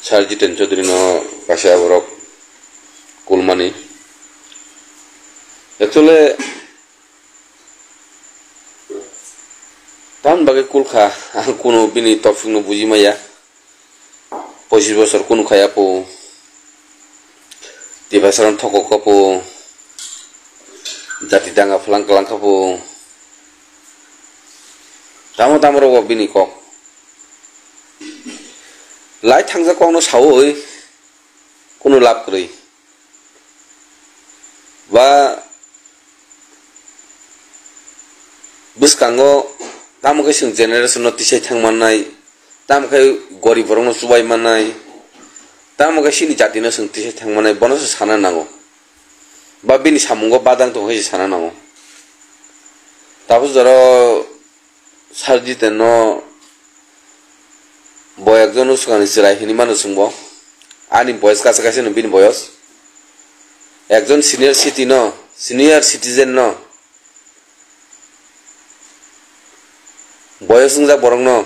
Sarjiten Chaudhary no kasya borok kulmani. Actually tan bagai kulkha kuno bini topik no buji maya 25 বছর kuno khaya po tibasaran thoko kapo jati danga flang kelang kapo tamo tamro go bini kok lai thangja kok no sawo oi kuno lab krei ba biskango tamo ke sing generation no tisai thangmanai tamo ke gorib borong no subai manai tamo ke sini jati no sing tisai thangmanai bono se sana nango ba bini samungo badang to hoi sana nango tabu jaro sarjiten no boy ekjon usukani sirai hini manu sungbo ani boys kase kase no bini boyos ekjon senior citizen no boyos ngja borong no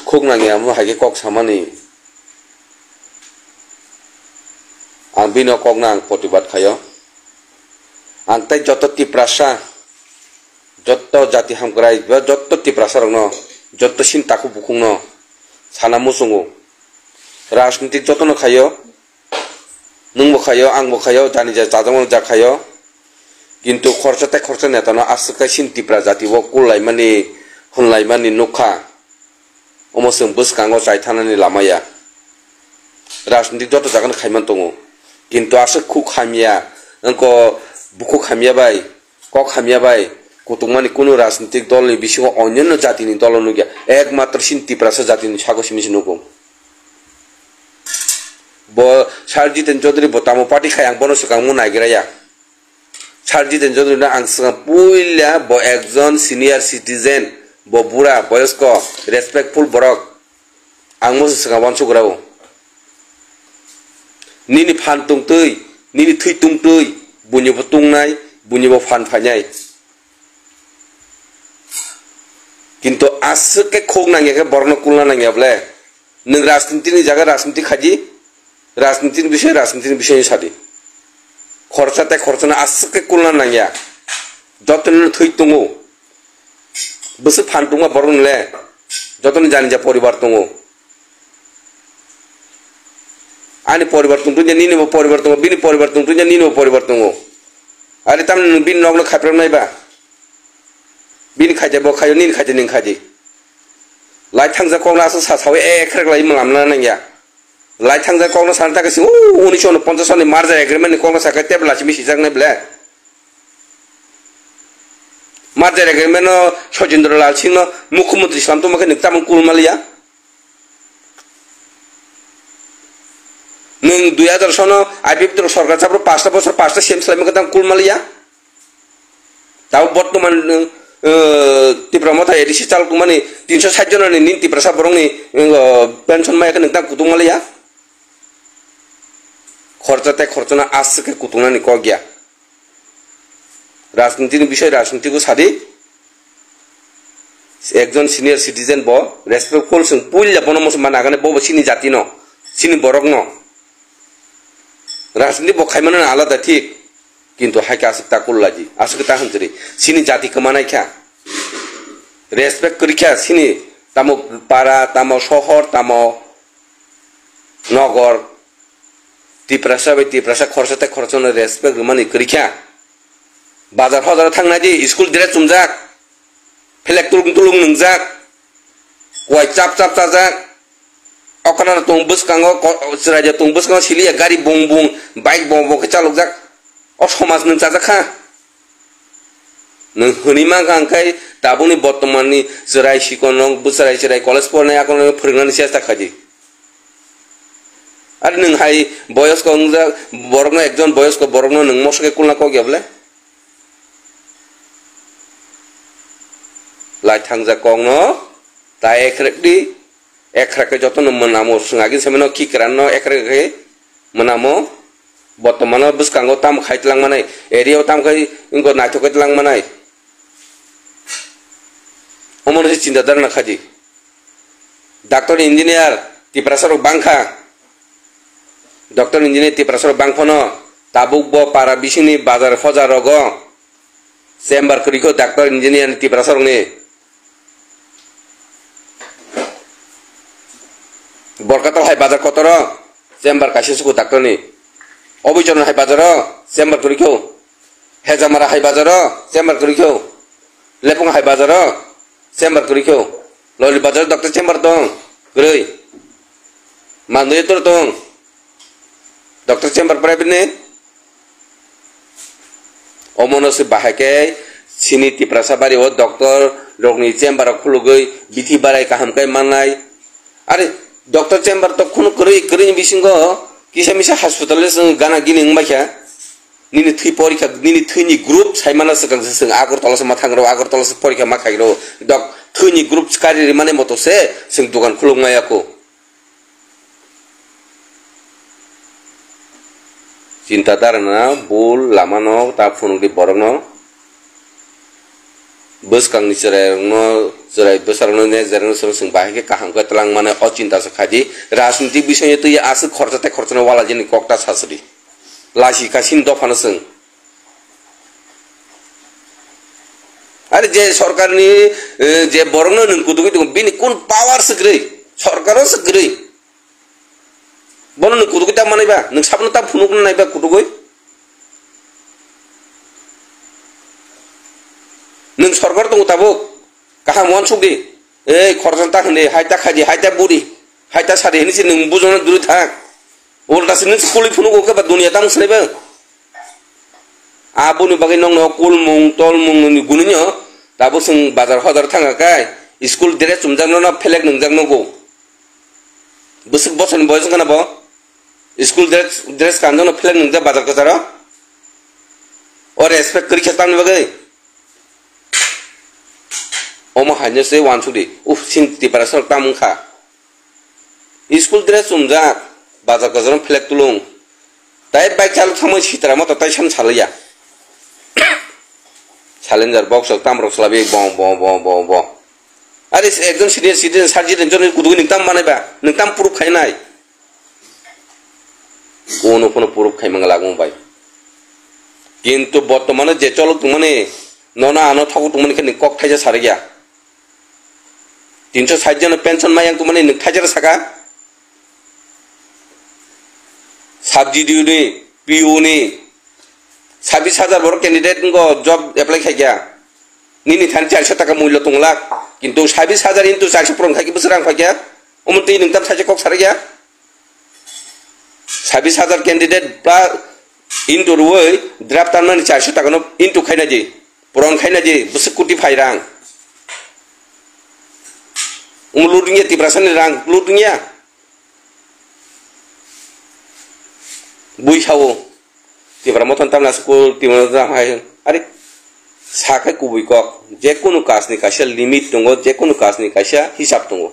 khok nangi amu hage kok samani ang bino kok nang potibat khayo ang tai joto tiprasa joto jati hamkrai ba joto tiprasa rong no joto sin taku bukung no sana musungu rajnitik joto no khayo nungbo khayo angbo khayo jani ja jajamon ja khayo কিন্তু খরচাতে খরচা নেতানো আসকা সিনতিপ্রা জাতিব কুলাই মানি হুনলাই মানি নুখা অমসং বুসকাঙ্গ চাইথানানি লামায়া রাজনীতি যত জাগান খাইমান দङ কিন্তু আসে খু খামিয়া अंको बुखु खामिया bye cock Khamiyang bye कुतुमानि कुनु राजनीतिक दलनि बिसिङाव अन्य जातिनि दल नुगिया एकमात्र सिनतिप्रासो जातिनि सागसिमिसि नुगौ ब सारजितेन चौधरी बतामो पार्टी खायां बनो सुकांगमु नागिराया Sarjiten Chaudhary na ang puila bo ekjon senior citizen bo bura boyosko respectful borok ang mo sa wansu grau nini phan tung tui nini thui tung tui bunyi bo tungnai bunyi bo phan phanyai kinto aske khog nange ke borno kulna nange able ning rajniti ni jaga rajniti khaji rajniti bishoy sadi খরচাতে খরচনা আসকে কুলনা নাঙ্গিয়া যতন থৈ দङ বসে ফান্ডুঙা বরনলে যতন জানি যা পরিবার দङ আনি পরিবর্তন তুই নিনি পরিবর্তন বিনি পরিবর্তন তুই নিনি পরিবর্তন আরে তাম বিন নগ্ন খাইপ্রাম নাইবা বিনি খাইজা ব খাইও নিনি খাইজা নিন খাইজি লাই থাংজা কংলা আস সাসাwe একরেক লাই মামলা নাঙ্গিয়া lai thangja kongna san taka sing 1950 soni marja agreement ni kongna sakai tebla chimi sijak ne ble marja agreement no Sojendra Lal Singh no mukhyamantri islam to make niktam kulmalia ning 2000 sono IPF সরকার চাপro 5টা বছর 5টা same Islamic দাম kulmalia তাও বর্তমান Tipramotha ADC চাল কুমানি 360 জনের নিন Tiprasa বরংনি pension মাইকে niktam kutummalia খরচাতে খরচনা আসকে কুতুনানি কগিয়া রাজনীতির বিষয় রাজনীতিকে সাদি একজন সিনিয়র সিটিজেন ব রেসপেক্টফুল সং পুইলা বনমস মানাগানে ব সিনি জাতি ন সিনি বরক ন রাজনীতি বখাইমানো আলাদা ঠিক কিন্তু হাইকা আসক্তা কুল্লাজি আসকে তা হন্তরি সিনি জাতি কমানাই খা রেসপেক্ট করি খা সিনি তামো পাড়া তামো শহর তামো নগর tiprasa খরচাতে খরচনা রেসপেক্ট মানি করিখা বাজার হাজার থাংনা দি স্কুল দিরা চুমজাক ফেলেক তুলুং নংজাক ওয়াই চাপ তাজাক অকানা তং বুসকাঙ্গ রাজা তং বুসকাঙ্গ সিলিয়া গাড়ি বং বাইক বং কে চালকজাক অ সমাজ নং চাজাখা নং হনিমা গাंखाय দাবুনি বর্তমাননি জরাই শিকনং বুসরাই কলেজ পড়নাय আকন फोरोंनानै চেষ্টা খাজি আর নং হাই বয়স্ক বরং একজন বয়স্ক বরং নং মশকে কুলনা কো গেবলে লাই থাংজা কং ন তাই একরাকে যতন মনামো সুঙাগি সেমেন কি করান একরাকে মনামো বর্তমান বুসকাঙ্গ তাম খাইতলাং মানাই এরিয়াও তাম খাই ইনগো নাইথকইতলাং মানাই অমন চিন্তা ধারণা খাজি doctor engineer tiprasarok bangkha doctor engineer tiprasarok bangphono tabuk bo para bisini bazar hojar rogo chamber kriko doctor engineer tiprasarok ni borkatal hai bazar kotoro chamber kasisuku doctor ni obichon hai bazar chamber kriko hejamara hai bazar chamber kriko lepung hai bazar chamber kriko loli bazar doctor chamber dong groi mandu itu dong doctor chamber private ni omono se bahake sini tiprasabari o doctor rogni chamber khulugai bithi barai kaham kai manai are doctor chamber to khunu groi bisingo kisa misa hospital le gana gining makya nini thui porikha nini thui ni group saimana sakang sing agartala se mathang ro agartala se porikha makhai ro dok thui ni group skari ri mane moto se sing dukan khulungmaya ko cinta darana bul lamano ta phunu di borongno bus kang ni cerai besarno ne jarno sing bahike kaham ka telang mane o cinta sakhaji rajniti bishoye tu ya as khorchana wala jeni kokta sasri lashi kasin dofana sing are je sarkar ni je borongno nung kudugi bini kun power segrei sarkaro segrei bono nung kudugi ta manaiba nung sabno ta phunuk naiba kudugoi nung sarkar tong tabuk kaham wansuk di khorjan ta khne haita khaji haita buri haita sari ni sin nung bujona duri thak ulta sin skuli phunuk ke ba dunia tang snaiba abuni bagai nong no kul mung tol mung ni guninyo tabu sing bazar hodar thanga kai school dress chumjangno na felek nungjangno go busuk boson boys kana bo school dress kanjangno felek nungja bazar kajara or respect kari khestam ni bagai omo hanya se wansudi sin tiprasar tamungkha school dress chumja bazar kajara felek tulung tai bike chalu thamoi sitara moto tai san salaya challenger box of tam roslabi bom are ekjon senior citizen sarjiten jon kudugi ningtam manaiba ningtam proof khainai kono proof khaimang lagum bai kintu bortomane je cholok tumane nona ano thagu tumane khani kok thaija sarigya 360 জন pension মাইয়াং tumane ning thajar saka subsidy PU ni 26,000 বড় candidate গো job apply খাইয়া নিনি থান 400 টাকা মূল্য তংলাক কিন্তু 26,000 into 400 prong থাকি বছর রাং খাইয়া ওমতে নিংতাম থাজে কক সারিয়া 26,000 ক্যান্ডিডেট প্লাস ইনটু রুই ড্রাফট তারমানে 400 টাকা নো ইনটু খাইনা জি প্রং খাইনা জি বছ কোটি phi Rang লুটিংয়া তিপ্রাসানি Rang লুটিংয়া বুইছাও Tibra motan tamna school timona dam hai are sakai kubui kok je kono kas ni kasia limit tongo je kono kas ni kasia hisab tongo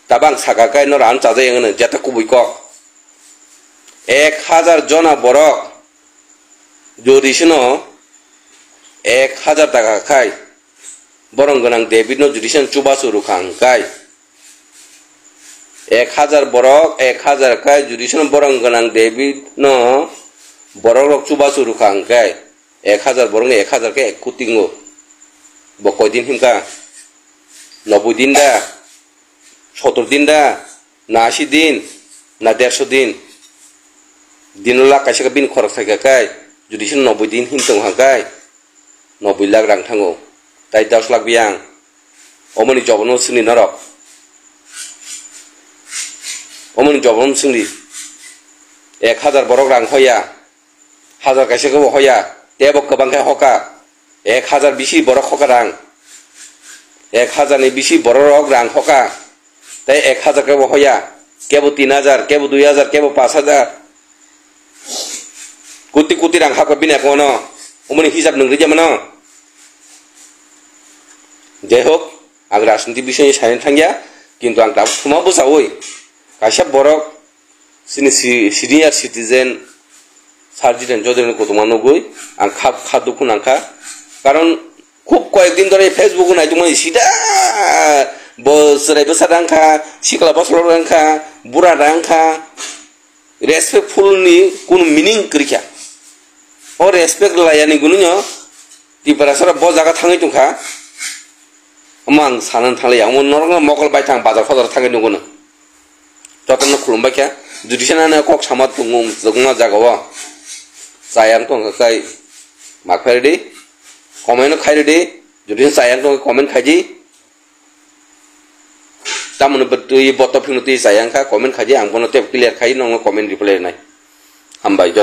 tabang sakakai no ran chaje ngene jeta kubui kok 1000 jona borok jodishino 1000 taka khai borong ganang david no judicial chubasu rukhang kai 1000 borok 1000 kai judicial borong ganang david no borok chubasu rukhang kai 1000 borong 1000 ke kutingo bokoi din himka 90 din da 70 din da na 80 din na 150 din dinula kaisa bin khorok thaka kai judicial 90 din himtong hangkai 90 lakh rang thango tai 10 lakh biang omoni jobno sini narok omoni jobno sini 1000 borok rang hoya 1000 kaisa ko hoya tebok kabang kai hoka 1000 bisi borok hoka rang 1000 ni bisi borok rang hoka tai 1000 ko hoya kebo 3000 kebo 2000 kebo 5000 kuti rang hakwa bina kono umani hisab nungri jamano jehok ang rajniti bishoy sain thangya kintu ang tab thuma busawoi kaisa borok sini senior citizen সার্জিটেন জদের কতমানো গই আং খাদুকুন আংখা কারণ খুব কয়েকদিন ধরে Facebook নাই তুমি সিধা Serai besar angka, sikla baslo angka, bura angka, respectful ni kun meaning kerja. Oh respect layani gununya, di perasaan bos jaga tangi tungka, amang sanan tangi yang orang mokal baik tang bazar bazar tangi nunggu. Contohnya kulum baik ya, jadi sana nak kok sama tunggu jaga wah, sayang tuh kayak mak deh, komen khai deh, jadi sayang tuh komen kaji. Tamu betul botol pinuti sayang ka komen kaji ang bono tep clear kai nong komen reply nai. Hambai jatuh.